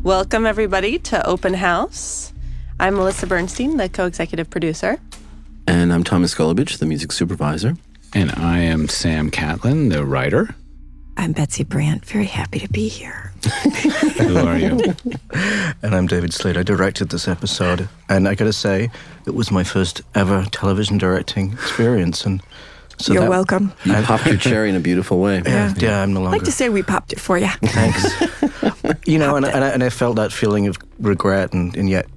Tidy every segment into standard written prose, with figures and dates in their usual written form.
Welcome, everybody, to Open House. I'm Melissa Bernstein, the co-executive producer. And I'm Thomas Golubic, the music supervisor. And I am Sam Catlin, the writer. I'm Betsy Brandt, very happy to be here. Who are you? And I'm David Slade. I directed this episode, and I gotta say, it was my first ever television directing experience, and so You're welcome. You popped your cherry in a beautiful way. Yeah, I'm no longer. I'd like to say we popped it for you. Thanks. And I felt that feeling of regret, and yet,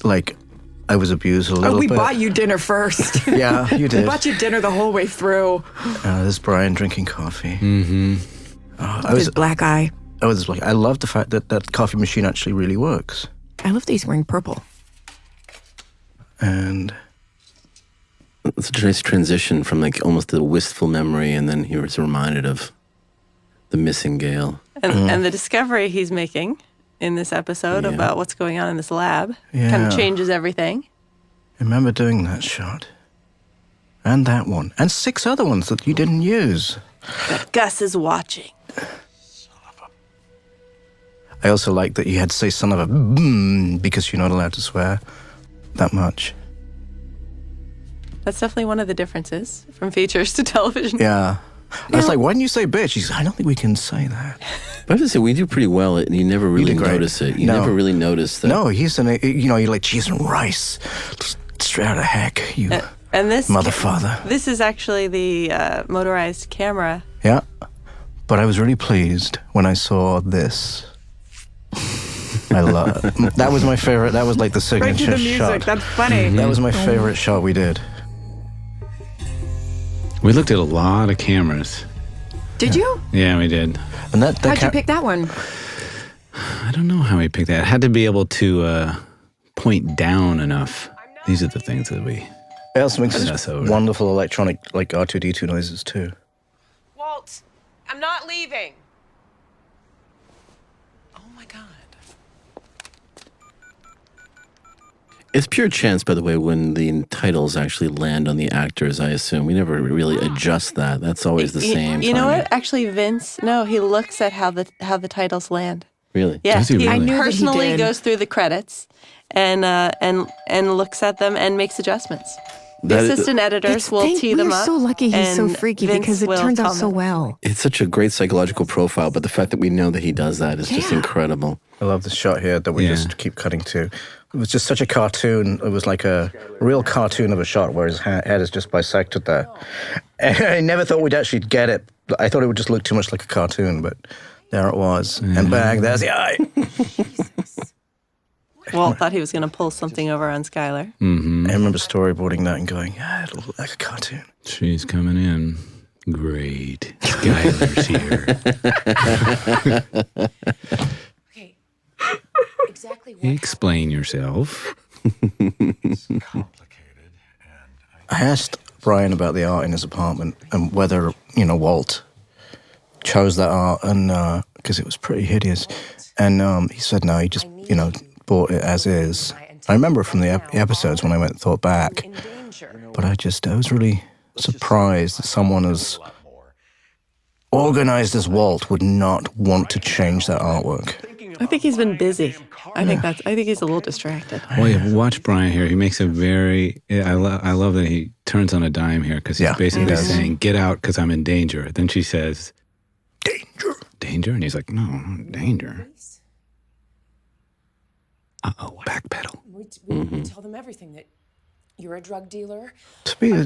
like I was abused a little bit. We bought you dinner first. Yeah, you did. We bought you dinner the whole way through. There's Bryan drinking coffee. Mm-hmm. His black eye. I love the fact that coffee machine actually really works. I love that he's wearing purple. And it's such a nice transition from like almost a wistful memory, and then he was reminded of the missing Gale. And the discovery he's making in this episode about what's going on in this lab kind of changes everything. I remember doing that shot. And that one. And 6 other ones that you didn't use. But Gus is watching. I also like that you had to say son of a because you're not allowed to swear that much. That's definitely one of the differences from features to television. Yeah. I was like, why didn't you say bitch? He's I don't think we can say that. But I have to say, we do pretty well, and you never really notice it. You never really notice that. No, he's you're like cheese and rice. Straight out of heck, you and this mother father. This is actually the motorized camera. Yeah. But I was really pleased when I saw this. That was my favorite. That was like the signature right to the music. shot. That's funny. Mm-hmm. That was my favorite shot we did. We looked at a lot of cameras. Did you? Yeah, we did. And how'd you pick that one? I don't know how we picked that. It had to be able to point down enough. These are the things that we... It also makes this wonderful electronic, like R2-D2 noises, too. Walt, I'm not leaving. Oh, my God. It's pure chance, by the way, when the titles actually land on the actors, I assume. We never really adjust that. That's always the same. You know what? Actually, Vince, no, he looks at how the titles land. Really? Yeah, Does he really? he I knew that he personally did. goes through the credits and looks at them and makes adjustments. The assistant editors will tee them up. We're so lucky he's so and freaky Vince because it will turns out tell so them. well. It's such a great psychological profile, but the fact that we know that he does that is just incredible. I love the shot here that we just keep cutting to. It was just such a cartoon. It was like a real cartoon of a shot where his head is just bisected there. And I never thought we'd actually get it. I thought it would just look too much like a cartoon, but there it was. And bang, there's the eye. Walt thought he was going to pull something over on Skylar. Mm-hmm. I remember storyboarding that and going, it'll look like a cartoon. She's coming in. Great. Skylar's here. Okay. Exactly what... Explain yourself. I asked Bryan about the art in his apartment and whether, Walt chose that art, and because it was pretty hideous. And he said no, he just, bought it as is. I remember from the episodes when I went and thought back, but I was really surprised that someone as organized as Walt would not want to change that artwork. I think he's been busy. I think he's a little distracted. Well, you watch Bryan here. He makes a very... I love that he turns on a dime here because he's basically saying, get out because I'm in danger. Then she says... Danger. Danger? And he's like, no, not danger. Uh-oh, backpedal. We tell them everything, that you're a drug dealer. To be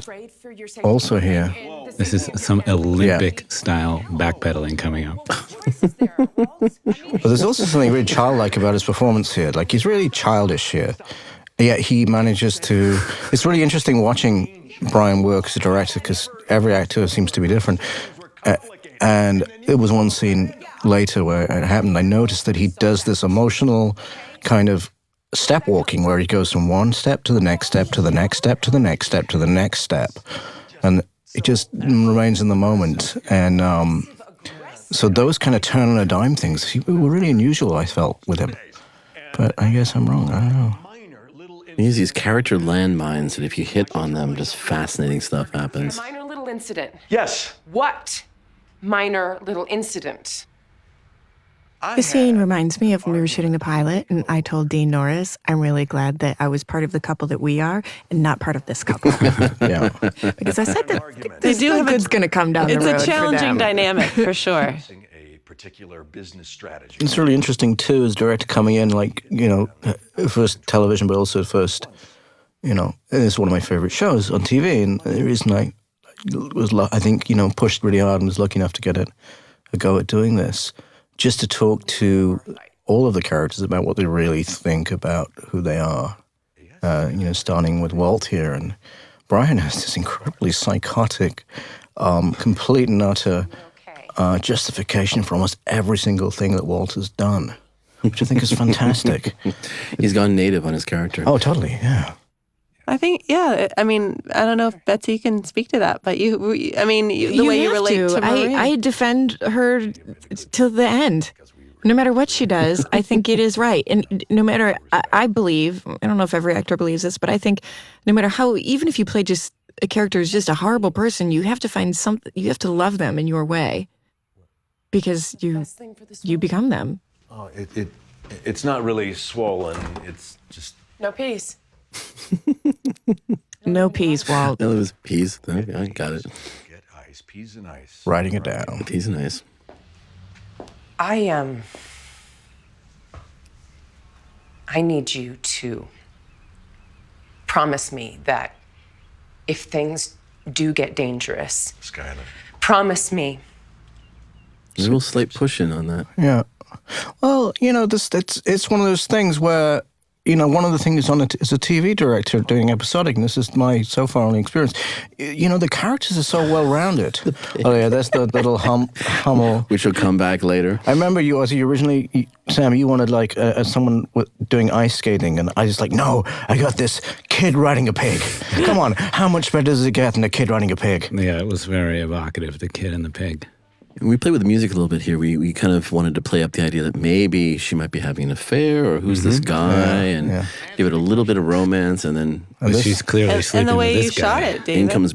also here. This is some Olympic-style backpedaling coming up. But there's also something really childlike about his performance here. Like, he's really childish here. Yet he manages to... It's really interesting watching Bryan work as a director because every actor seems to be different. And it was one scene later where it happened. I noticed that he does this emotional kind of step walking where he goes from one step to the next step to the next step to the next step to the next step. And it just remains in the moment. And so those kind of turn on a dime things were really unusual, I felt, with him. But I guess I'm wrong. I don't know. Use these character landmines, and if you hit on them, just fascinating stuff happens. Minor little incident. Yes. What minor little incident? The scene reminds me of when we were shooting the pilot, and I told Dean Norris, I'm really glad that I was part of the couple that we are and not part of this couple. Yeah. Because I said that They do have good's going to come down the road. It's a challenging dynamic, for sure. A particular business strategy. It's really interesting, too, as director coming in, like, first television, but also first, it's one of my favorite shows on TV. And the reason I was, I think, pushed really hard and was lucky enough to get a go at doing this, just to talk to all of the characters about what they really think about who they are. Starting with Walt here. And Bryan has this incredibly psychotic, complete and utter justification for almost every single thing that Walt has done, which I think is fantastic. He's gone native on his character. Oh, totally, yeah. I think, I don't know if Betsy can speak to that, but the way you relate to Marie. I defend her till the end. No matter what she does, I think it is right. And no matter, I believe, I don't know if every actor believes this, but I think no matter how, even if you play just a character who's just a horrible person, you have to find something, you have to love them in your way because you become them. Oh, it's not really swollen. It's just No peace. No peas, Walt. No, it was peas. I got it. get ice, peas and ice. Writing it down. Peas and ice. I need you to promise me that if things do get dangerous, Skylar. promise me. There's a little slight push in on that. Yeah. Well, it's one of those things where, one of the things as a TV director doing episodic, and this is my so far only experience, the characters are so well-rounded. Oh, yeah, that's the little Hummel. Which will come back later. I remember you originally, Sam, you wanted someone doing ice skating, and I was like, no, I got this kid riding a pig. Come on, how much better does it get than a kid riding a pig? Yeah, it was very evocative, the kid and the pig. We played with the music a little bit here. We kind of wanted to play up the idea that maybe she might be having an affair, or who's this guy, give it a little bit of romance, and then But she's clearly sleeping And the way with you this guy. shot it, David. in comes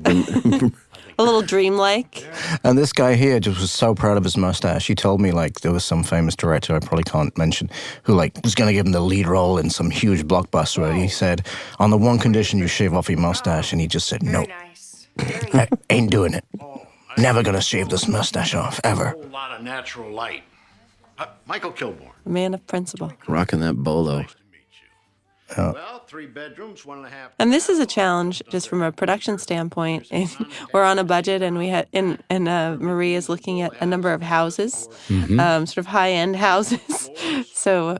A little dreamlike. And this guy here just was so proud of his mustache. He told me, there was some famous director I probably can't mention who, was going to give him the lead role in some huge blockbuster. And he said, on the one condition you shave off your mustache. And he just said, no, I ain't doing it. Never going to shave this mustache off, ever. A whole lot of natural light. Michael Kilborn. Man of principle. rocking that bolo. Nice to meet you. Well, 3 bedrooms, 1.5. And this is a challenge just from a production standpoint. And we're on a budget, and we had Marie is looking at a number of houses, sort of high-end houses. So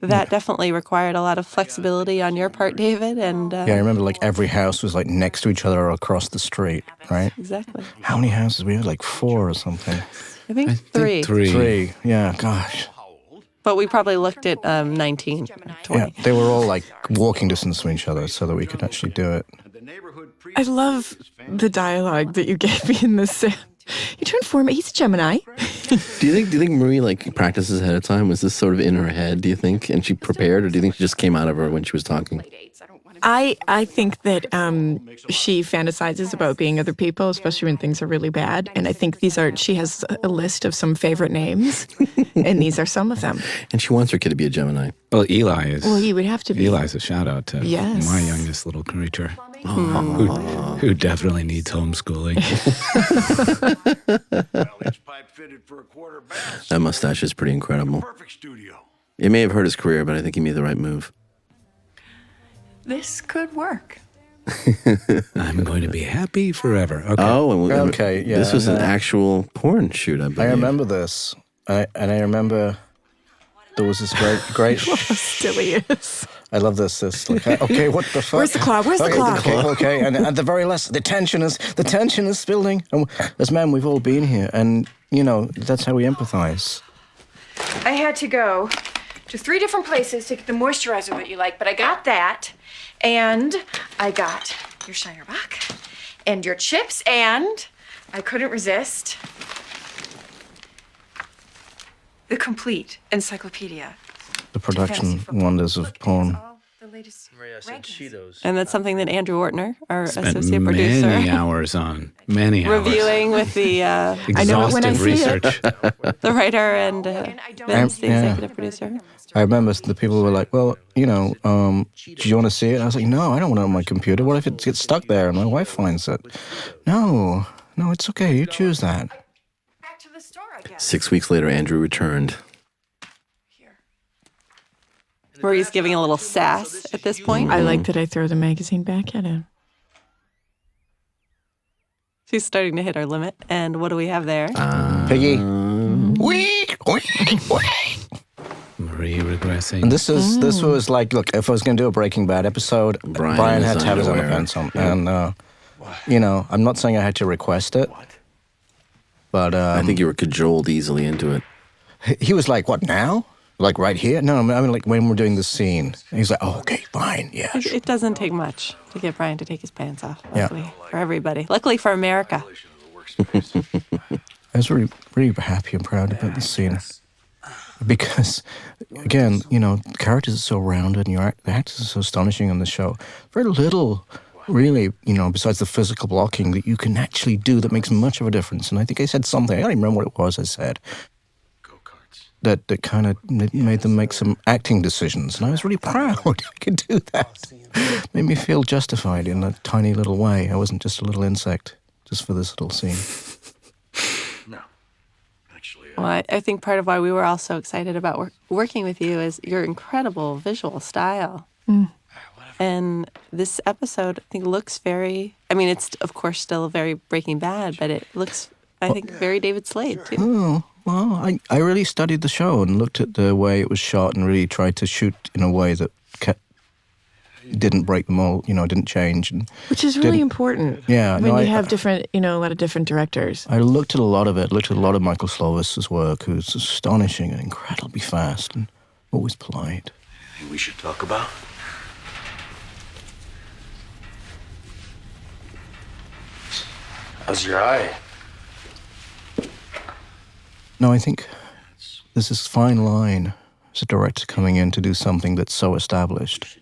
that definitely required a lot of flexibility on your part, David. And Yeah, I remember every house was next to each other or across the street, right? exactly. How many houses? We had 4 or something. I think three. Three. Yeah, gosh. But we probably looked at 19, 20. Yeah, they were all walking distance from each other so that we could actually do it. I love the dialogue that you gave me in this. You turned for me. He's a Gemini. Do you think Marie practices ahead of time? Was this sort of in her head, do you think? And she prepared, or do you think she just came out of her when she was talking? I think that she fantasizes about being other people, especially when things are really bad. And I think she has a list of some favorite names, and these are some of them. And she wants her kid to be a Gemini. Well, Eli is. Well, he would have to be. Eli's a shout out to my youngest little creature, who definitely needs homeschooling. Well, it's pipe fitted for a quarter bass. That mustache is pretty incredible. Perfect studio. It may have hurt his career, but I think he made the right move. This could work. I'm going to be happy forever. Okay. Oh, and Okay, yeah, this was an actual porn shoot, I believe. I remember this. I remember there was this great Still he is. I love this. Okay, what the fuck? Where's the clock? Where's the clock? Okay, and at the very last, the tension is building. And as men, we've all been here, and that's how we empathize. I had to go to 3 different places to get the moisturizer that you like, but I got that, and I got your Shiner Rock, and your chips, and I couldn't resist the complete encyclopedia. The production wonders of porn. latest Maria said rankings. Cheetos. And that's something that Andrew Ortner, our Spent associate many producer, hours on. Many hours. reviewing with the I know it when I Exhaustive see it. research. the writer and Vince, the Yeah. executive producer. I remember the people were like, well, do you want to see it? And I was like, no, I don't want it on my computer. What if it gets stuck there and my wife finds it? No, it's okay. You choose that. Back to the store, I guess. 6 weeks later, Andrew returned. Here. Marie's giving a little sass at this point. I like that I throw the magazine back at him. She's starting to hit our limit. And what do we have there? Piggy. Marie regressing. And this was like, look, if I was going to do a Breaking Bad episode, Bryan is had to have his underwear. underpants on. And, I'm not saying I had to request it. But I think you were cajoled easily into it. he was like, what, now? Like right here? No, I mean like when we're doing the scene. He's like, oh, okay, fine, yeah. It doesn't take much to get Bryan to take his pants off, Yeah. luckily, for everybody. Luckily for America. I was really, really happy and proud about this scene. Because, again, the characters are so rounded and the actors are so astonishing on the show. Very little, really, besides the physical blocking that you can actually do that makes much of a difference. And I think I said something, I don't even remember what it was I said, that kind of made them make some acting decisions. And I was really proud I could do that. Made me feel justified in a tiny little way. I wasn't just a little insect, just for this little scene. Well, I think part of why we were all so excited about working with you is your incredible visual style. And this episode, I think, looks very, it's, of course, still very Breaking Bad, but it looks, I think, very David Slade, too. Oh, well, I really studied the show and looked at the way it was shot and really tried to shoot in a way that didn't break the mold, didn't change. Which is really important. Yeah. When you have different, a lot of different directors. I looked at a lot of it, looked at a lot of Michael Slovis's work, who's astonishing and incredibly fast and always polite. Anything we should talk about? How's your eye? No, I think there's this fine line as a director coming in to do something that's so established.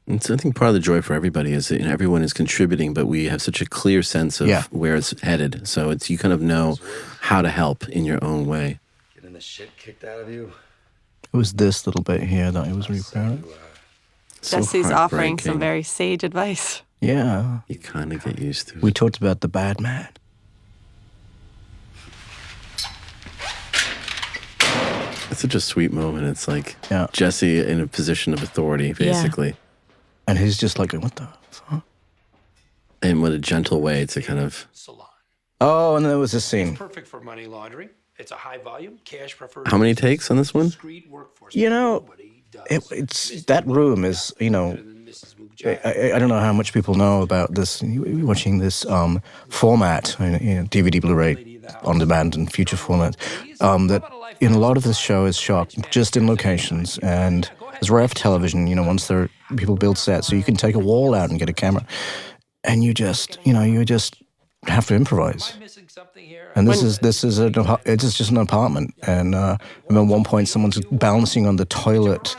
It's, I think part of the joy for everybody is that everyone is contributing, but we have such a clear sense of where it's headed. So it's you kind of know how to help in your own way. Getting the shit kicked out of you. It was this little bit here that I was really proud of. Jesse's offering some heartbreaking. very sage advice. Yeah. You kind of get used to it. We talked about the bad man. It's such a sweet moment. It's like Yeah. Jesse in a position of authority, basically. And he's just like, what the fuck? And what a gentle way to kind of... Salon. Oh, and there was this scene. Perfect for money laundering. It's a high volume, cash preferred. How many takes on this one? Discreet workforce. It's that room is, I don't know how much people know about this. Watching this format, DVD, Blu-ray, on demand, and future format. That in a lot of this show is shot just in locations, and it's rare for television. Once people build sets, so you can take a wall out and get a camera, and you just have to improvise. And this is just an apartment. And I remember one point someone's balancing on the toilet,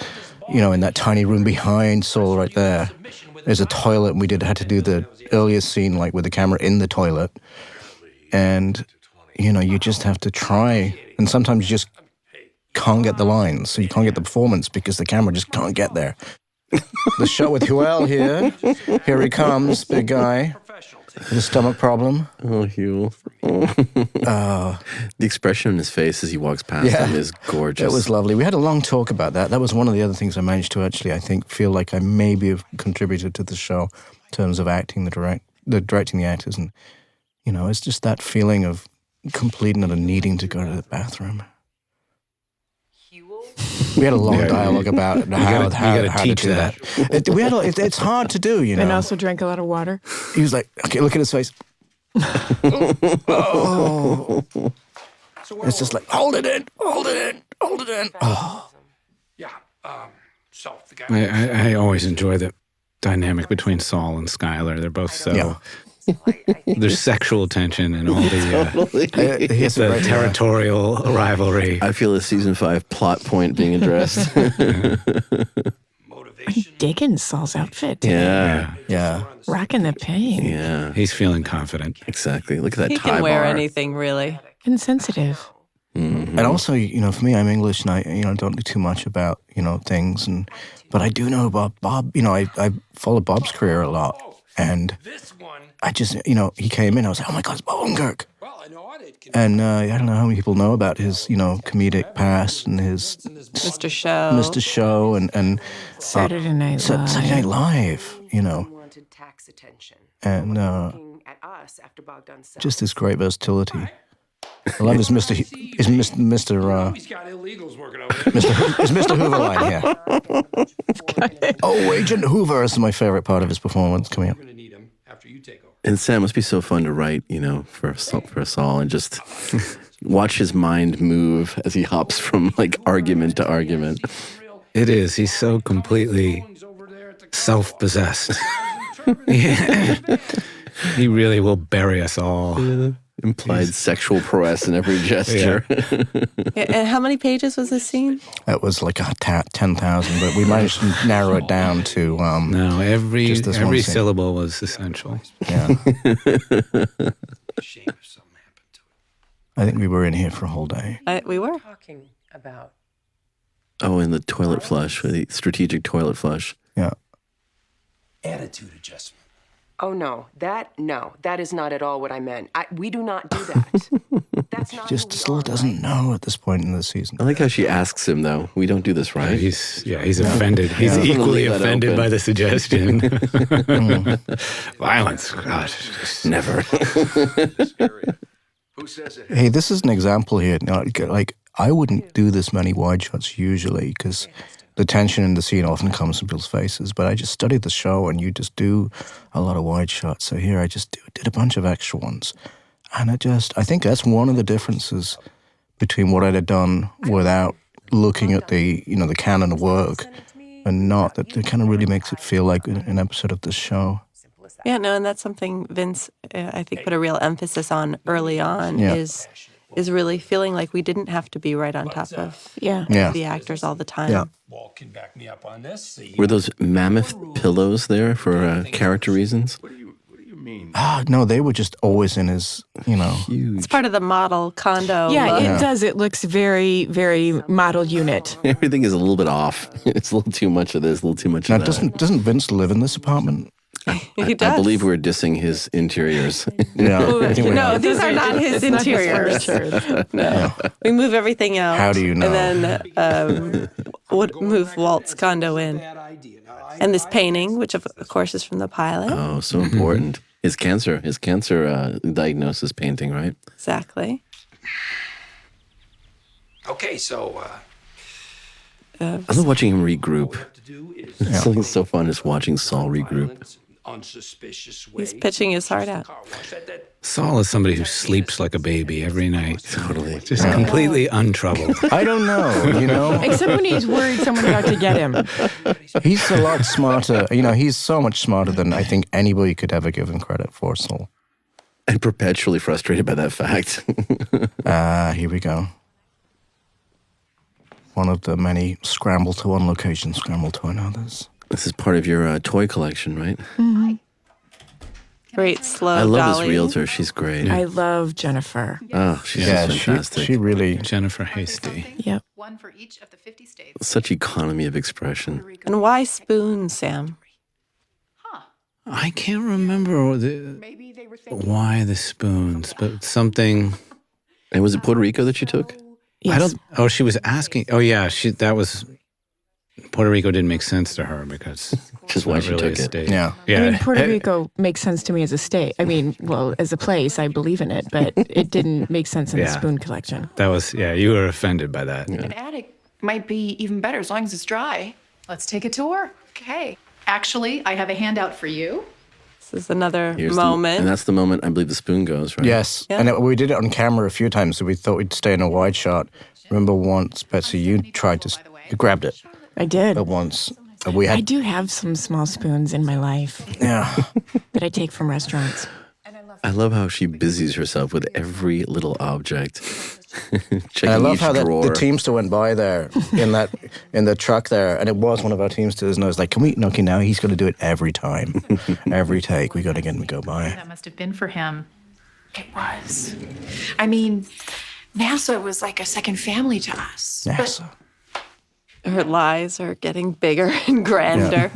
in that tiny room behind Saul right there. There's a toilet, and we had to do the earlier scene like with the camera in the toilet. And, you just have to try. And sometimes you just can't get the lines, so you can't get the performance because the camera just can't get there. The shot with Huel here. Here he comes, big guy. With a stomach problem. Oh, Hugh. The expression on his face as he walks past him is gorgeous. It was lovely. We had a long talk about that. That was one of the other things I managed to actually, I think, feel like I maybe have contributed to the show in terms of acting, directing the actors. And, it's just that feeling of complete not needing to go to the bathroom. We had a long dialogue about how to do that. It's hard to do, And also drank a lot of water. He was like, okay, look at his face. Oh. It's just like, hold it in. Oh. Yeah. So the guy. I always enjoy the dynamic between Saul and Skylar. They're both so There's sexual tension and all the, the territorial rivalry. I feel a season 5 plot point being addressed. Digging Saul's outfit Yeah. today. Yeah. Rocking the pain. Yeah. He's feeling confident. Exactly. Look at that He tie can wear bar. anything, really. Insensitive. And also, for me, I'm English, and I, don't know too much about, things, but I do know about Bob. I followed Bob's career a lot, and I just, he came in, I was like, oh my God, it's Bob Odenkirk. And I don't know how many people know about his, comedic past and his Mr. Show. Mr. Show and Saturday Night Live. Saturday Night Live, Unwanted tax attention. and Looking at us after Bogdan's cell. just this great versatility. I love his Mr. Is Mr. He's got illegals working over there. Is Mr. Hoover line here? Oh, Agent Hoover is my favorite part of his performance coming up. We're going to need him after you take over. And Sam, must be so fun to write, for Saul and just watch his mind move as he hops from like argument to argument. It is. He's so completely self-possessed. Yeah. He really will bury us all. Implied sexual prowess in every gesture. Yeah, and how many pages was this scene? It was like 10,000, but we managed to narrow it down to No, every just this one scene. syllable was essential. Yeah. Shame if something happened to it. I think we were in here for a whole day. We were. Talking about Oh, and the toilet flush, the strategic toilet flush. Yeah. Attitude adjustment. Oh, no, that is not at all what I meant. We do not do that. That's not Just who we still are, doesn't right? know at this point in the season. I like how she asks him, though. We don't do this, right? He's offended. He's Yeah. equally Leave that offended open. by the suggestion. Violence, gosh. Never. Who says it? Hey, this is an example here. Like, I wouldn't do this many wide shots usually because the tension in the scene often comes from people's faces, but I just studied the show and you just do a lot of wide shots. So here I just did a bunch of extra ones. And I think that's one of the differences between what I'd have done without looking at the canon of work and not, that it kind of really makes it feel like an episode of this show. Yeah, no, and that's something Vince, I think, put a real emphasis on early on Yeah. is really feeling like we didn't have to be right on top of Yeah. the actors all the time. Yeah. Walt can back me up on this. See, Were those mammoth pillows there for character reasons? What do you mean? No, they were just always in his, It's part of the model condo. Yeah, look. it does. It looks very, very model unit. Everything is a little bit off. It's a little too much of this, a little too much Now, of that. doesn't Vince live in this apartment? He does. I believe we're dissing his interiors. Yeah. I think we No, are. these are not his interiors. No, we move everything out. How do you know? And then would move Walt's condo in, and this painting, which of course is from the pilot. Oh, so important. His cancer diagnosis painting, right? Exactly. Okay, so I love watching him regroup. what to do is Something so fun is watching Saul regroup. violence, unsuspicious way. He's pitching his heart out. Car wash. That Saul is somebody who sleeps like a baby every night. Totally. Just completely untroubled. I don't know, Except when he's worried someone's out to get him. He's a lot smarter. He's so much smarter than I think anybody could ever give him credit for, Saul. And perpetually frustrated by that fact. Here we go. One of the many scramble to one location, scramble to another's. This is part of your toy collection, right? Great slow I love dolly. this realtor. She's great. I love Jennifer. Oh, she's Yeah, just fantastic. she really. Jennifer Hasty. Yep. One for each of the 50 states. Such economy of expression. And why spoons, Sam? I can't remember why the spoons, but something. And was it Puerto Rico that she took? I don't. Oh, she was asking. Oh, yeah. That was. Puerto Rico didn't make sense to her because Which is why not she really took a it. state. Yeah. Yeah. I mean, Puerto Rico makes sense to me as a state. I mean, well, as a place, I believe in it, but it didn't make sense in the Yeah. spoon collection. That was. Yeah. You were offended by that. An attic might be even better as long as it's dry. Let's take a tour. Okay. Actually, I have a handout for you. This is another Here's moment. and that's the moment I believe the spoon goes, right? Yes. Yeah. And we did it on camera a few times, so we thought we'd stay in a wide shot. Remember once, Betsy, you tried to. You grabbed it I did. at once. We I had. do have some small spoons in my life Yeah. that I take from restaurants. I love how she busies herself with every little object. Checking And I love each how drawer. the teamster went by there in the truck there, and it was one of our teamsters, and I was like, "Can we? Okay, now he's going to do it every time, every take. We got to get him to go by." That must have been for him. It was. I mean, NASA was like a second family to us. NASA. Her lies are getting bigger and grander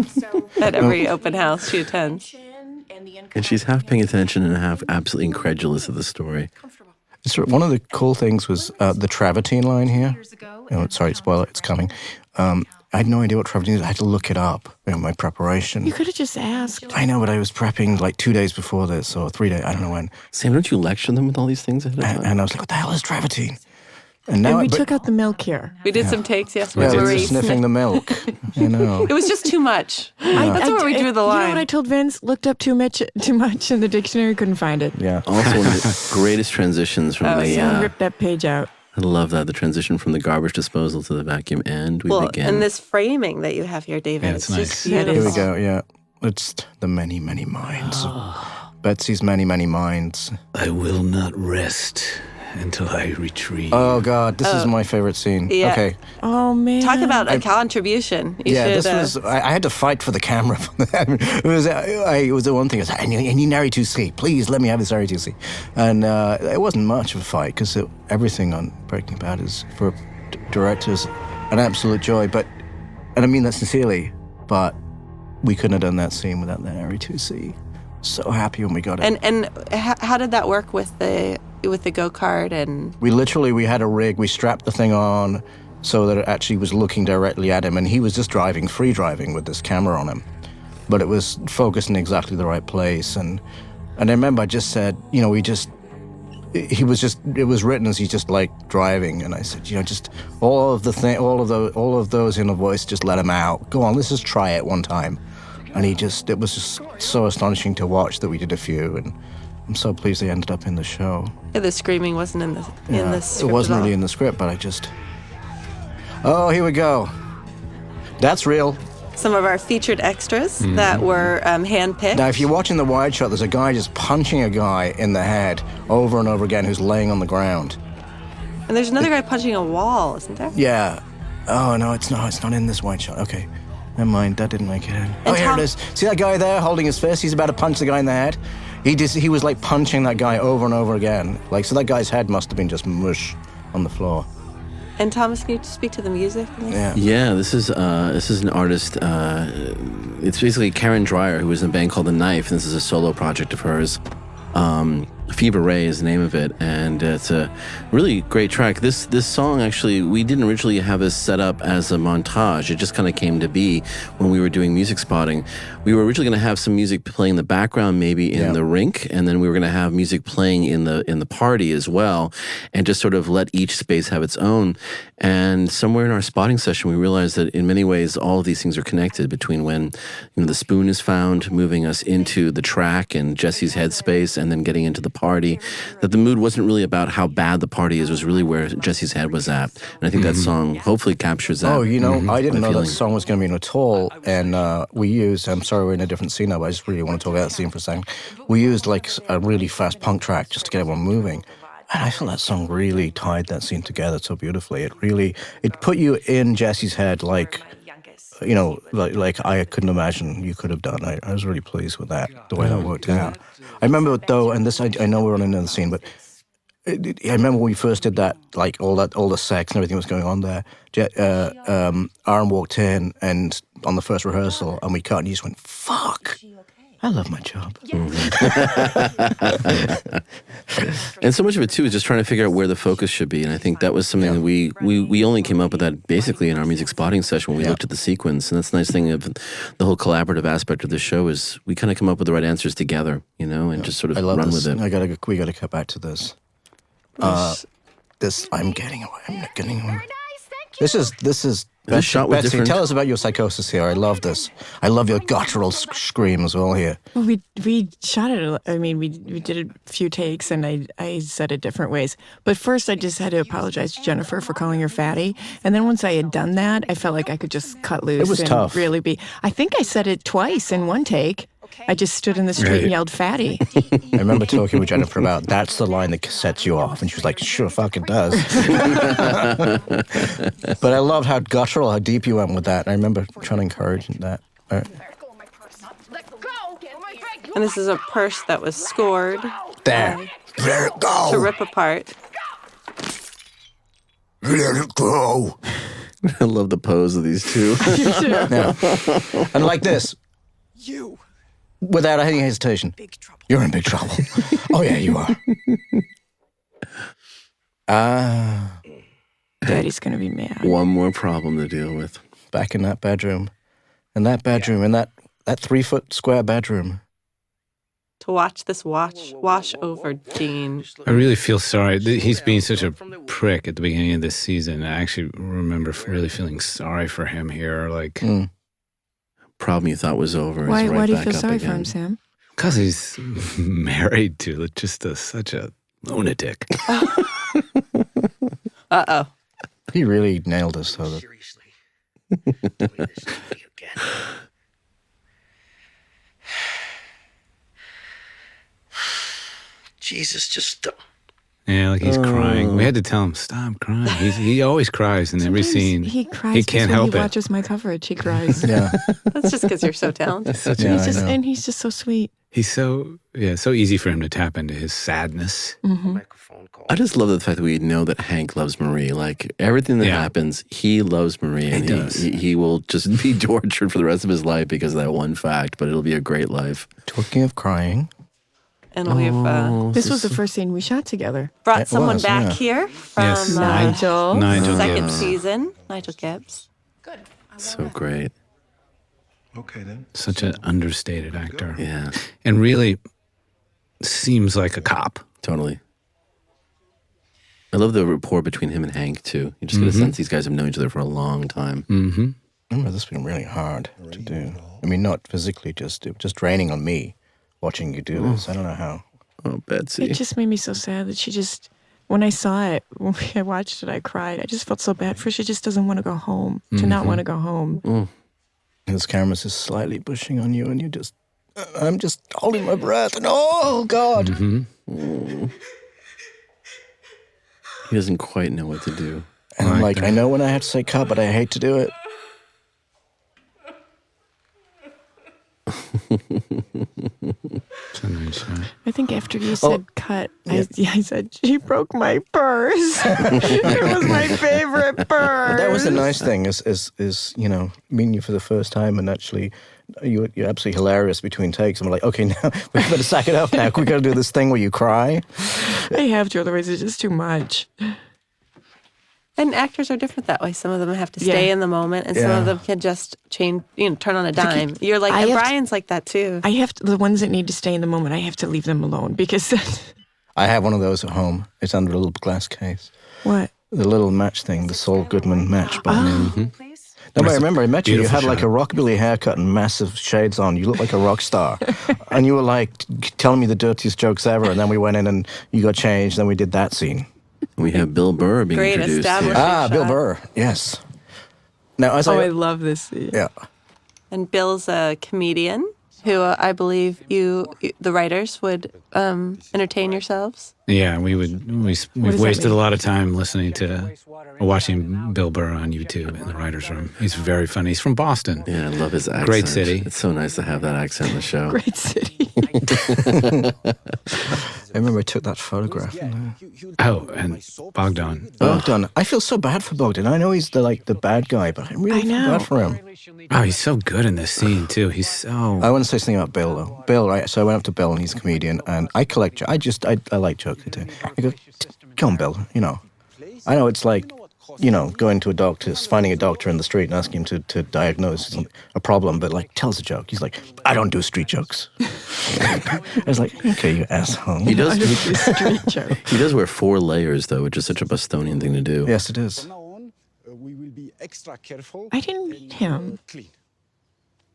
at every open house she attends. And she's half paying attention and half absolutely incredulous of the story. One of the cool things was the travertine line here. Oh, sorry, spoiler, it's coming. I had no idea what travertine is. I had to look it up in my preparation. You could have just asked. I know, but I was prepping like 2 days before this, or 3 days, I don't know when. Sam, don't you lecture them with all these things ahead of time? And I was like, what the hell is travertine? And And we took out the milk here. We did some takes yesterday. Yeah, where we were we sniffing the milk. You know. It was just too much. That's where we drew the line. You know what I told Vince? Looked up too much in the dictionary, couldn't find it. Yeah. Also, one of the greatest transitions from Someone ripped that page out. I love that, the transition from the garbage disposal to the vacuum, and we begin. And this framing that you have here, David, Yeah, it's nice. just beautiful. Here we go, yeah. It's the many, many minds. Betsy's many, many minds. I will not rest until I retrieve. Oh, God, this is my favorite scene. Yeah. Okay. Oh, man. Talk about a contribution. You should, this was, I had to fight for the camera. It was the one thing, I need an RE2C. Please let me have this RE2C. And it wasn't much of a fight, because everything on Breaking Bad is, for directors, an absolute joy. And I mean that sincerely, but we couldn't have done that scene without that RE2C. So happy when we got it. And how did that work with the go-kart? And We had a rig. We strapped the thing on so that it actually was looking directly at him, and he was just free driving with this camera on him. But it was focused in exactly the right place. And I remember I just said, it was written as he's just like driving, and I said, just all of those in a voice, just let him out. Go on, let's just try it one time. And it was just so astonishing to watch that we did a few, and I'm so pleased they ended up in the show. Yeah, the screaming wasn't in the script. It wasn't really in the script, but oh, here we go. That's real. Some of our featured extras that were handpicked. Now, if you're watching the wide shot, there's a guy just punching a guy in the head over and over again who's laying on the ground. And there's another guy punching a wall, isn't there? Yeah. Oh, no, it's not in this wide shot. Okay. Never mind, that didn't make it in. Oh, here it is. See that guy there holding his fist? He's about to punch the guy in the head. He was like punching that guy over and over again. So that guy's head must have been just mush on the floor. And Thomas, can you speak to the music? Yeah. This is an artist. It's basically Karen Dreyer, who was in a band called The Knife. And this is a solo project of hers. Fever Ray is the name of it, and it's a really great track. This song, actually, we didn't originally have this set up as a montage. It just kind of came to be when we were doing music spotting. We were originally going to have some music playing in the background, maybe in the rink, and then we were going to have music playing in the party as well, and just sort of let each space have its own. And somewhere in our spotting session, we realized that in many ways, all of these things are connected between when the spoon is found, moving us into the track and Jesse's headspace, and then getting into the party, that the mood wasn't really about how bad the party is, it was really where Jesse's head was at. And I think that song hopefully captures that. Oh, I didn't know that song was going to be in at all. And we used, I'm sorry we're in a different scene now, but I just really want to talk about that scene for a second. We used like a really fast punk track just to get everyone moving. And I felt that song really tied that scene together so beautifully. It put you in Jesse's head like I couldn't imagine you could have done. I was really pleased with that, the way that worked out. I remember, though, and this, I know we're on another scene, but I remember when we first did that, like all the sex and everything was going on there. Aaron walked in and on the first rehearsal, and we cut, and he just went, "Fuck, I love my job." And so much of it, too, is just trying to figure out where the focus should be. And I think that was something that we only came up with that basically in our music spotting session when we looked at the sequence. And that's the nice thing of the whole collaborative aspect of the show is we kind of come up with the right answers together, and just sort of run with it. We got to cut back to this. I'm getting away. This is Betsy, tell us about your psychosis here. I love this. I love your guttural scream as well here. Well, we shot it. I mean, we did a few takes, and I said it different ways. But first, I just had to apologize to Jennifer for calling her fatty. And then once I had done that, I felt like I could just cut loose. It was and tough. Really be. I think I said it twice in one take. I just stood in the street and yelled fatty. I remember talking with Jennifer about that's the line that sets you off. And she was like, sure, fucking does. But I loved how guttural, how deep you went with that. And I remember trying to encourage that. And this is a purse that was scored. There. Let it go. To rip apart. Let it go. I love the pose of these two. Yeah. And like this. You. Without any hesitation. You're in big trouble. Oh, yeah, you are. Daddy's going to be mad. One more problem to deal with. Back in that bedroom. In that 3-foot square bedroom. To watch this wash over Dean. I really feel sorry. He's being such a prick at the beginning of this season. I actually remember really feeling sorry for him here. Like, problem you thought was over. Why right do you back feel up sorry again. for him, Sam? Because he's married to just such a lunatic. Uh-oh. He really nailed us, though. Seriously. Doing this to me again. Jesus, just Yeah, like he's crying. We had to tell him, stop crying. He always cries in every scene. He cries. He can't help He it. watches my coverage. He cries. Yeah. That's just because you're so talented. He's just so sweet. He's so easy for him to tap into his sadness. microphone call. I just love the fact that we know that Hank loves Marie. Like, everything that happens, he loves Marie. And he will just be tortured for the rest of his life because of that one fact, but it'll be a great life. Talking of crying. And we've this was the first scene we shot together. brought someone back here from Yes. Nigel. second Gibbs. season. Nigel Gibbs. Good. So great. Okay, then. Such an understated actor. Yeah, And really seems like a cop. totally. I love the rapport between him and Hank, too. You just get a sense these guys have known each other for a long time. Mm-hmm. I remember this being really hard to do. I mean, not physically, just draining on me watching you do this. I don't know how. Oh, Betsy. It just made me so sad that she just, when I saw it, when I watched it, I cried. I just felt so bad for her. She just doesn't want to go home, to not want to go home. His camera's just slightly pushing on you, and you just, I'm just holding my breath, and oh, God. He doesn't quite know what to do. And I'm like, I know when I have to say cut, but I hate to do it. It's a nice shot. I think after you said cut, I said, she broke my purse. It was my favorite purse. That was the nice thing, is you know, meeting you for the first time, and actually, you're absolutely hilarious between takes. I'm like, okay, now we better sack it up now. We got to do this thing where you cry. I have to, otherwise it's just too much. And actors are different that way. Some of them have to stay in the moment, and some of them can just change, turn on a dime. You're like, and Bryan's like that too. I have to, the ones that need to stay in the moment, I have to leave them alone because. I have one of those at home. It's under a little glass case. What? The little match thing, the Saul Goodman match button. No, but I remember I met you. You had like a rockabilly haircut and massive shades on. You looked like a rock star. And you were like telling me the dirtiest jokes ever. And then we went in and you got changed. Then we did that scene. We have Bill Burr being Great introduced. establishment Here. Bill Burr. Yes. Now, as I love this scene. Yeah. And Bill's a comedian who I believe you, the writers, would entertain yourselves. Yeah, we've wasted a lot of time listening to, watching Bill Burr on YouTube in the writer's room. He's very funny. He's from Boston. Yeah, I love his accent. Great city. It's so nice to have that accent in the show. Great city. I remember I took that photograph. Oh, and Bogdan. Bogdan. I feel so bad for Bogdan. I know he's the bad guy, but I really feel bad for him. Oh, he's so good in this scene, too. He's so... I want to say something about Bill, though. Bill, right? So I went up to Bill, and he's a comedian, and I collect... I like jokes, too. I go, come on, Bill, I know it's like, going to a doctor, finding a doctor in the street and asking him to diagnose a problem, but, tell us a joke. He's like, I don't do street jokes. I was like, okay, you asshole. He does. Street joke. He does wear 4 layers, though, which is such a Bostonian thing to do. Yes, it is. We will be extra careful. I didn't meet him. Clean.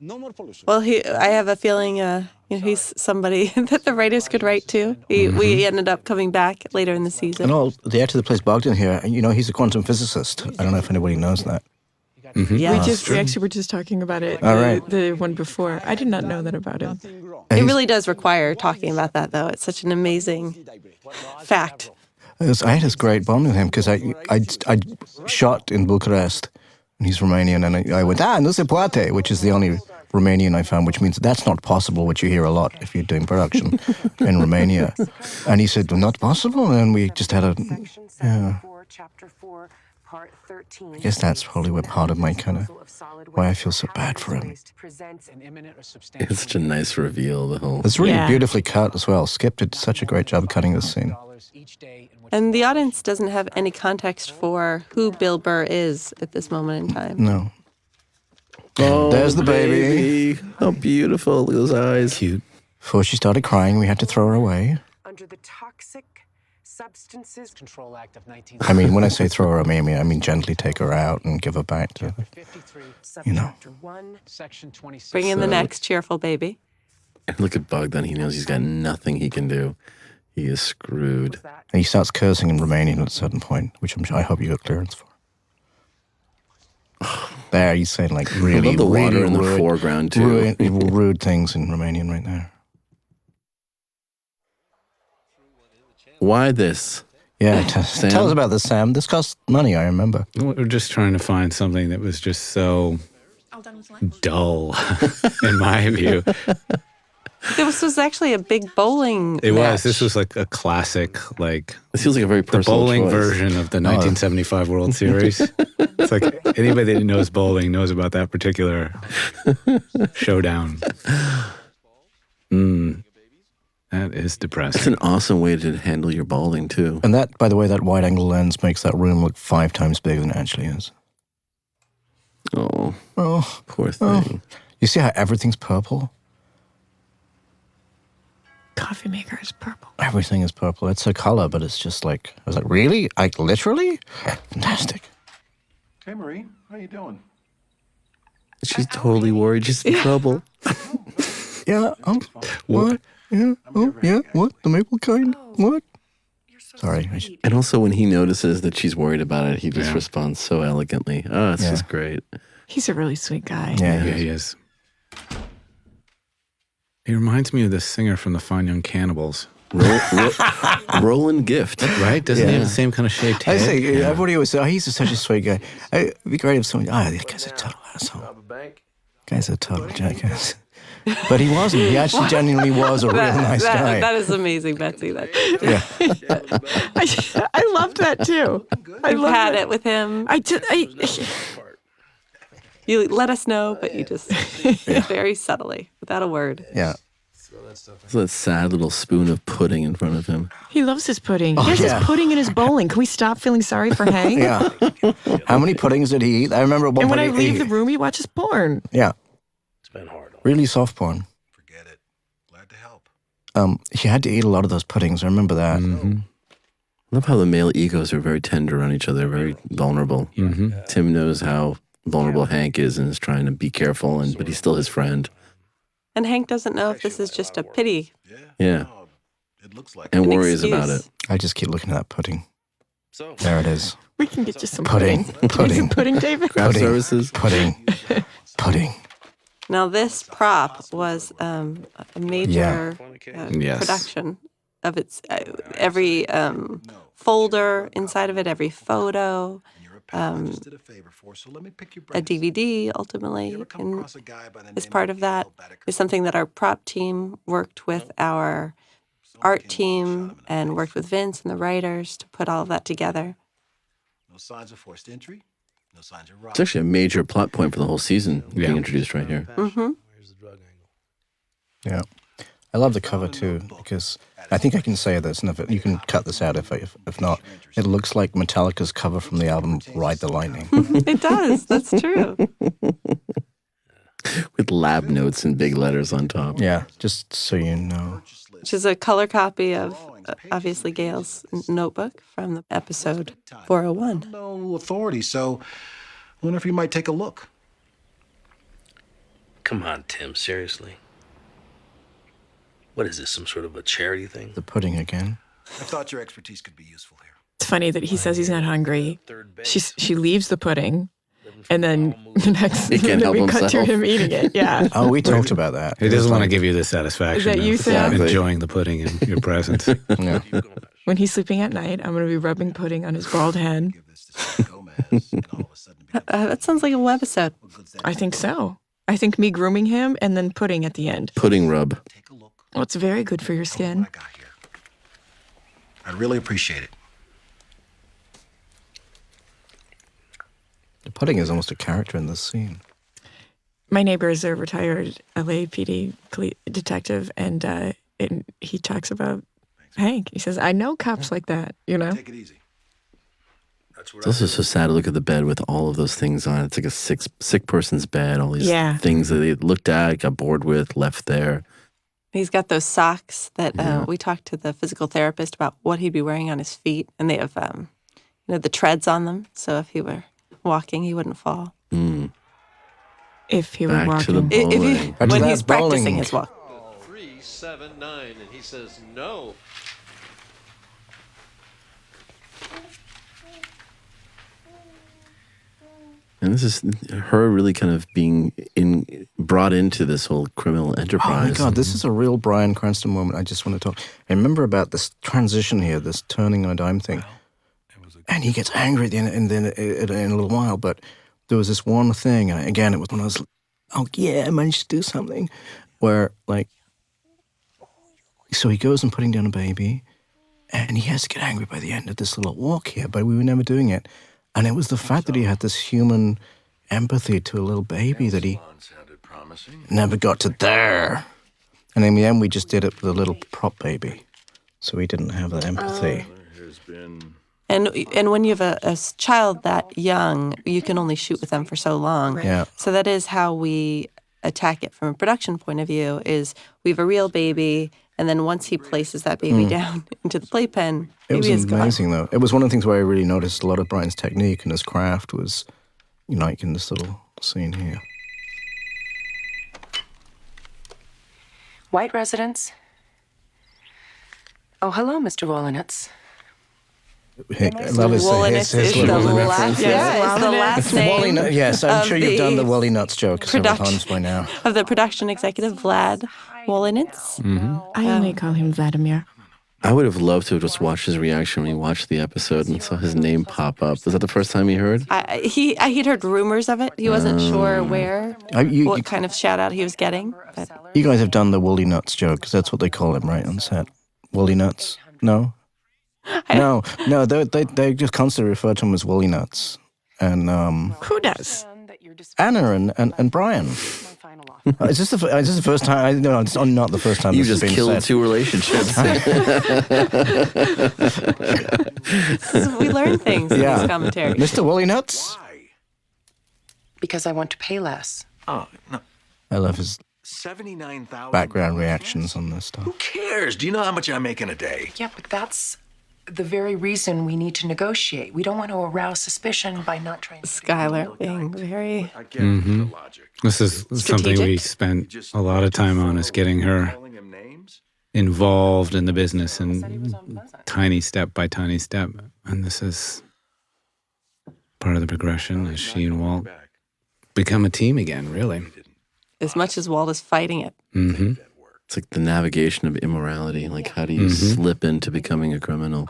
No more pollution. Well, I have a feeling he's somebody that the writers could write to. We ended up coming back later in the season. And the actor that plays Bogdan here, he's a quantum physicist. I don't know if anybody knows that. Yes. We actually were just talking about it. All right. The one before. I did not know that about him. It really does require talking about that, though. It's such an amazing fact. I had this great bond with him because I shot in Bucharest, and he's Romanian, and I went, no se poate, which is the only Romanian I found, which means that's not possible, which you hear a lot if you're doing production in Romania. And he said, not possible? And we just had I guess that's probably where part of my why I feel so bad for him. It's such a nice reveal, the whole... It's really beautifully cut as well. Skip did such a great job cutting this scene. And the audience doesn't have any context for who Bill Burr is at this moment in time. No. Oh, there's the baby. How beautiful. Look at those eyes. Cute. Before she started crying, we had to throw her away. Under the Toxic Substances Control Act of 19... I mean, when I say throw her away, I mean gently take her out and give her back to, Bring in the next cheerful baby. And look at Bogdan. He knows he's got nothing he can do. He is screwed. And he starts cursing in Romanian at a certain point, which I hope you got clearance for. There, he's saying like really, I love the water really in the rude, foreground too. Rude things in Romanian right there. Why this? Yeah, tell us about this, Sam. This costs money, I remember. We're just trying to find something that was just so dull, in my view. This was actually a big bowling It match. was. This was like a classic, like... This feels like a very the personal bowling choice. version of the 1975 World Series. It's like anybody that knows bowling knows about that particular showdown. That is It's depressing. an awesome way to handle your bowling too. And that, by the way, that wide-angle lens makes that room look 5 times bigger than it actually is. Oh, poor Oh. thing. You see how everything's purple? Coffee maker is purple. Everything is purple. It's a color, but it's just like, I was like, really? Like, literally? Fantastic. Hey, Marie, how you doing? She's totally worried. She's in trouble. Yeah, what? Yeah, oh, yeah, what? The maple kind? What? Sorry. And also when he notices that she's worried about it, he just responds so elegantly. Oh, it's just great. He's a really sweet guy. Yeah, He is. He reminds me of this singer from the Fine Young Cannibals. Roland Gift. Right? Doesn't he have the same kind of shaped I head? say, everybody always say, he's such a sweet guy. It'd be great if someone, that guy's a total asshole. Guy's a total jackass. But he wasn't. He actually genuinely was a real nice guy. That is amazing, Betsy. I loved that too. I've had it with him. You let us know, but you just very subtly, without a word. Yeah. So that sad little spoon of pudding in front of him. He loves his pudding. He has his pudding in his bowling. Can we stop feeling sorry for Hank? Yeah. How many puddings did he eat? I remember at one And when point I leave the room, he watches porn. Yeah. It's been hard. Really soft porn. Forget it. Glad to help. He had to eat a lot of those puddings. I remember that. I love how the male egos are very tender on each other, very vulnerable. Tim knows how vulnerable Hank is and is trying to be careful, but he's still his friend. And Hank doesn't know if this is just a pity. Yeah. It looks like And An worries about excuse. it. I just keep looking at that pudding. So, There it is. We can get you some Pudding. pudding. Pudding. Some pudding, David? Craft services. Pudding. Pudding. Now, this prop was a major Yes. production of its every folder inside of it, every photo, just did a favor for, so let me pick your a brains. DVD You ultimately. ever come And across a guy by the as name part of of that is something that our prop team worked with our art team and worked with Vince and the writers to put all of that together. No signs of forced entry, no signs of It's robbery. actually a major plot point for the whole season being introduced right here. Yeah. I love the cover too, because I think I can say this, and if you can cut this out if not. It looks like Metallica's cover from the album Ride the Lightning. It does. That's true. With lab notes in big letters on top. Yeah, just so you know. Which is a color copy of, obviously, Gail's notebook from the episode 401. No authority, so I wonder if you might take a look. Come on, Tim, seriously. What is this, some sort of a charity thing? The pudding again. I thought your expertise could be useful here. It's funny that he says he's not hungry. She leaves the pudding, And then the next He can't help we cut to himself. him eating it. Yeah. Oh, we talked about that. He doesn't want to give you the satisfaction Is that you, of Sam? enjoying the pudding in your presence. Yeah. When he's sleeping at night, I'm going to be rubbing pudding on his bald head. That sounds like a webisode. I think so. I think me grooming him and then pudding at the end. Pudding rub. Well, it's very good for your skin. I'd really appreciate it. The pudding is almost a character in this scene. My neighbor is a retired LAPD detective, and he talks about Hank. He says, I know cops like that, you know? Take it easy. It's also so sad to look at the bed with all of those things on it. It's like a sick person's bed, all these things that they looked at, got bored with, left there. He's got those socks that we talked to the physical therapist about what he'd be wearing on his feet, and they have, the treads on them. So if he were walking, he wouldn't fall. If he were Back walking. to the bowling. When he's practicing his walk. 379, and he says no. And this is her really kind of being brought into this whole criminal enterprise. Oh my God, this is a real Bryan Cranston moment. I just want to talk. I remember about this transition here, this turning on a dime thing. And he gets angry at the end, and then in a little while. But there was this one thing, and again, it was when I was, oh yeah, I managed to do something. Where, like, so he goes and putting down a baby, and he has to get angry by the end of this little walk here, but we were never doing it. And it was the fact that he had this human empathy to a little baby that he never got to there. And in the end, we just did it with a little prop baby. So he didn't have that empathy. And when you have a child that young, you can only shoot with them for so long. Yeah. So that is how we attack it from a production point of view, is we have a real baby, and then once he places that baby down into the playpen, It was baby is gone. amazing, though. It was one of the things where I really noticed a lot of Bryan's technique and his craft was, like in this little scene here. White residence. Oh, hello, Mr. Wollenitz. I love his Wollenitz is the little last, it's the last name. Yes, I'm of sure you've done the the Wally Nuts joke several production- times by now. Of the production executive, Vlad Wollenitz. I only call him Vladimir. I would have loved to have just watched his reaction when he watched the episode and saw his name pop up. Was that the first time he heard? He'd heard rumors of it. He wasn't sure where, what kind of shout out he was getting. But You guys have done the Wally Nuts joke, because that's what they call him, right, on set? Wally Nuts? No? No, they just constantly refer to him as Wally Nuts. And Who does? Anna and Bryan. Is this the first time? No, it's not the first time You this has just been killed said. 2 relationships. we learn things in Yeah. this commentary. Mr. Wally Nuts? Because I want to pay less. Oh, no. I love his 79,000. background reactions on this stuff. Who cares? Do you know how much I make in a day? Yeah, but that's the very reason we need to negotiate. We don't want to arouse suspicion by not trying to... Skylar being very... I get the logic. This is something we spent a lot of time on, is getting her involved in the business and tiny step by tiny step. And this is part of the progression as she and Walt become a team again, really. As much as Walt is fighting it. Mm-hmm. It's like the navigation of immorality. Like, how do you slip into becoming a criminal?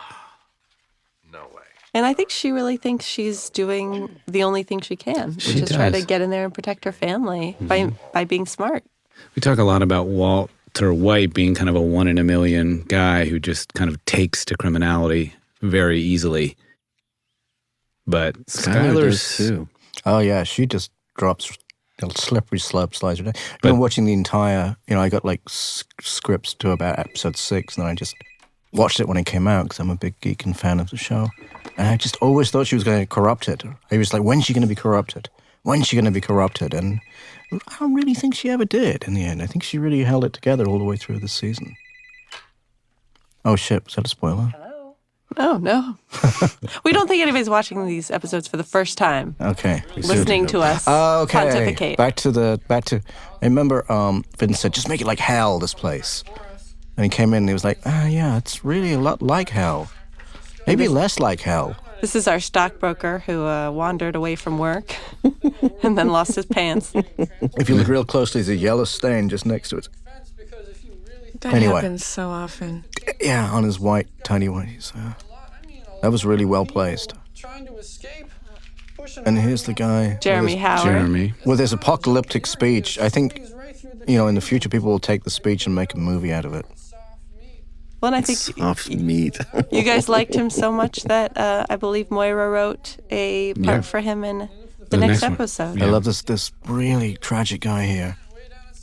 No way. And I think she really thinks she's doing the only thing she can, which She is try to does. get in there and protect her family by being smart. We talk a lot about Walter White being kind of a 1 in a million guy who just kind of takes to criminality very easily. But Skylar does Skylar's too. Oh, yeah, she just drops a slippery slope slides her down. I've been watching the entire, I got like scripts to about episode 6, and then I just watched it when it came out because I'm a big geek and fan of the show. And I just always thought she was going to corrupt it. I was like, when's she going to be corrupted? When's she going to be corrupted? And I don't really think she ever did in the end. I think she really held it together all the way through the season. Oh, shit. Was that a spoiler? Oh, no. We don't think anybody's watching these episodes for the first time. Okay. Listening to us Okay. pontificate. Back to. I remember Vince said, just make it like hell, this place. And he came in and he was like, yeah, it's really a lot like hell. Maybe less like hell. This is our stockbroker who wandered away from work and then lost his pants. If you look real closely, there's a yellow stain just next to it. That happens so often. Yeah, on his white, tiny whities. That was really well placed. And here's the guy. Jeremy Howard. Jeremy. With his apocalyptic speech. I think, in the future, people will take the speech and make a movie out of it. Well, and I think Soft meat. you guys liked him so much that I believe Moira wrote a part for him in the next episode. I love this really tragic guy here.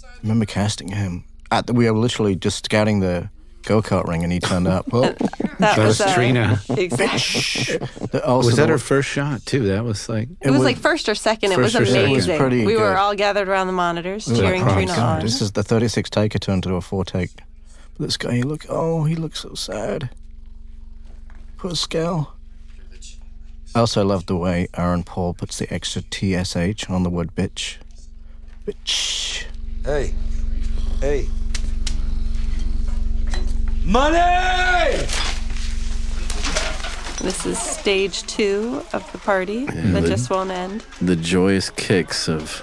I remember casting him. We were literally just scouting the go-kart ring, and he turned up. Well, that was Trina. Exactly. Was that her first shot, too? That was like... It was like first or second. It was First or second. amazing. It was pretty we were good. all gathered around the monitors We were cheering like, Trina God, on. this is the 36 take it turned to a 4 take. But this guy, he looks so sad. Poor Scal. I also love the way Aaron Paul puts the extra TSH on the word bitch. Bitch. Hey. Money! This is stage 2 of the party that just won't end. The joyous kicks of...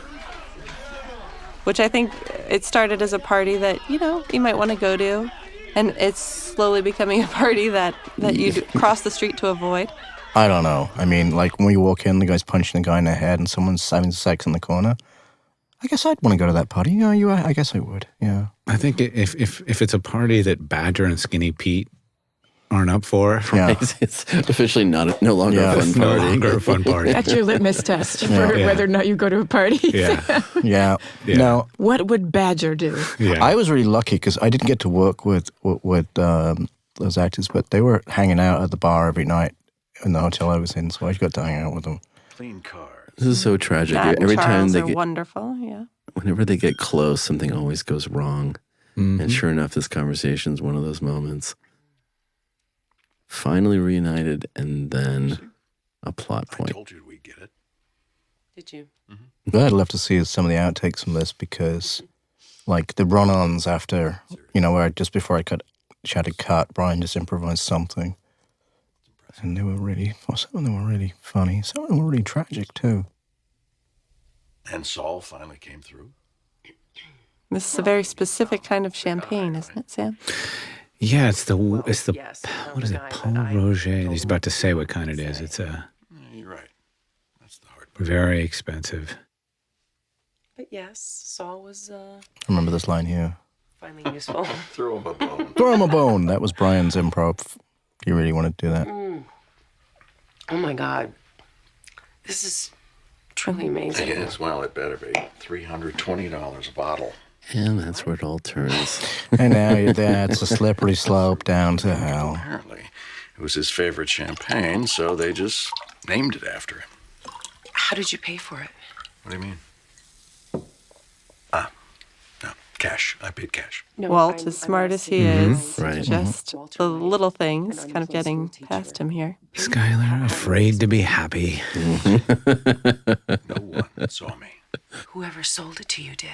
Which I think it started as a party that, you might want to go to. And it's slowly becoming a party that you'd cross the street to avoid. I don't know. I mean, like when you walk in, the guy's punching the guy in the head and someone's having sex in the corner. I guess I'd want to go to that party. Yeah, I guess I would. Yeah. I think if it's a party that Badger and Skinny Pete aren't up for, Yeah. It's officially no longer a fun it's party. no longer a fun party. That's your litmus test for whether or not you go to a party. Yeah. Yeah. Yeah. Now, What would Badger do? Yeah. I was really lucky because I didn't get to work with those actors, but they were hanging out at the bar every night in the hotel I was in, so I got to hang out with them. Clean cars. This is so tragic. Matt and Every time Charles they are get, wonderful, yeah. whenever they get close, something always goes wrong. Mm-hmm. And sure enough, this conversation is one of those moments. Finally reunited, and then a plot point. I told you we'd get it. Did you? But I'd love to see some of the outtakes from this because, like, the run-ons after, where just before I had to cut, Bryan just improvised something. And some of them were really funny. Some of them were really tragic, too. And Saul finally came through. This is a very specific kind of champagne, isn't it, Sam? Yeah, it's the what is it, I- Paul I- Roger? He's about to say what kind it is. It's a You're right. That's the hard part. very expensive. But yes, Saul was Remember this line here. finally useful. Throw him a bone. Throw him a bone. That was Bryan's improv. Do you really want to do that? Oh my God. This is truly amazing. Yes, well, it better be. $320 a bottle. And that's where it all turns. And now you're there. It's a slippery slope down to hell. Apparently, it was his favorite champagne, so they just named it after him. How did you pay for it? What do you mean? No, cash. I paid cash. No, Walt, I'm as smart as he asking- is, Right. just the little things kind of getting past him here. Skylar, afraid to be happy. No one saw me. Whoever sold it to you did.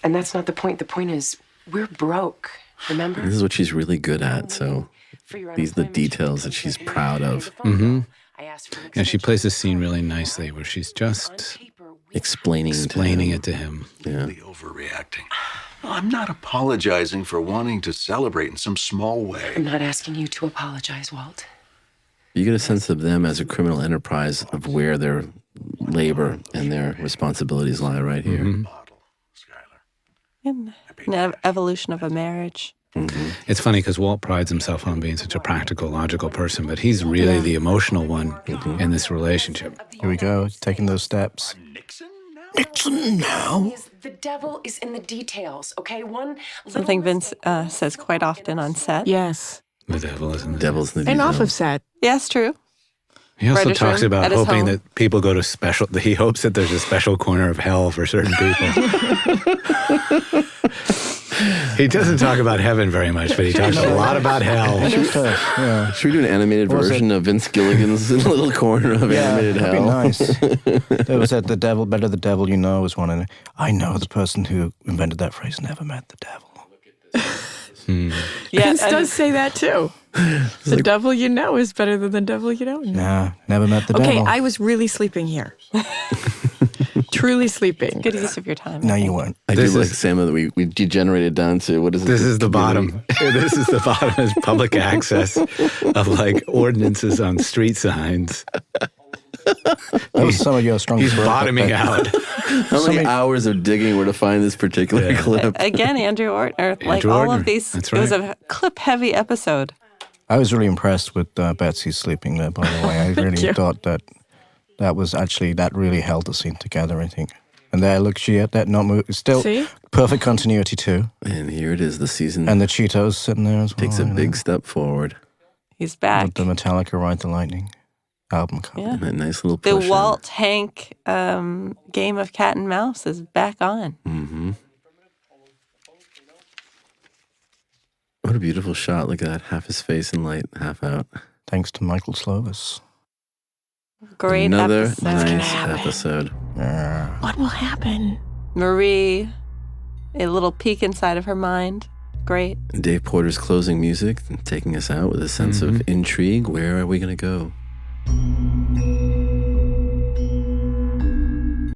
And that's not the point. The point is, we're broke. Remember? This is what she's really good at, so For your these are the unemployment, details you that she's paid proud the of. phone Mm-hmm. bill. I asked for an And she extension. plays this scene really nicely where she's just On paper, we- Explaining explaining it to him. Yeah. Really overreacting. Well, I'm not apologizing for wanting to celebrate in some small way. I'm not asking you to apologize, Walt. You get a sense of them as a criminal enterprise of where their labor and their responsibilities lie right here. Bottle, Skylar. And an evolution of a marriage. It's funny because Walt prides himself on being such a practical, logical person, but he's really the emotional one in this relationship. Here we go. Taking those steps. Nixon now? Nixon now. The devil is in the details, okay? One Something Vince says quite often on set. Yes. The devil is in the Devils in the And off details. of set. Yes, true. He also Writer's talks room about at his hoping home. that people go to special. He hopes that there's a special corner of hell for certain people. He doesn't talk about heaven very much, but he talks a lot about hell. Yeah. Should we do an animated was version of Vince Gilligan's little corner of animated that'd hell? be nice. There was that the devil, better the devil you know was one. And I know the person who invented that phrase never met the devil. Yeah, Vince does say that too. The devil you know is better than the devil you don't know. Nah, never met the Okay, devil. I was really sleeping here. Truly sleeping. good use of your time. No, you weren't. I do like, Sam, that we degenerated down to, what is it? This is the bottom. This is the bottom is public access of like ordinances on street signs. That was some of your strongest He's work. bottoming out. How many hours of digging were to find this particular clip? Again, Andrew Ortner, like Andrew all Ortner. of these, That's it was right. a clip-heavy episode. I was really impressed with Betsy sleeping there, by the way. I really you. thought that really held the scene together, I think. And there, look, she had that not move. Still See? perfect continuity, too. And here it is, the season And the Cheetos sitting there as well. takes a you know. big step forward. He's back. With the Metallica Ride the Lightning album cover. Yeah. And that nice little The push in. Walt Hank game of cat and mouse is back on. Mm-hmm. What a beautiful shot. Look at that. Half his face in light, half out. Thanks to Michael Slovis. Great Another episode. nice episode. Yeah. What will happen? Marie, a little peek inside of her mind. Great. And Dave Porter's closing music, taking us out with a sense of intrigue. Where are we going to go?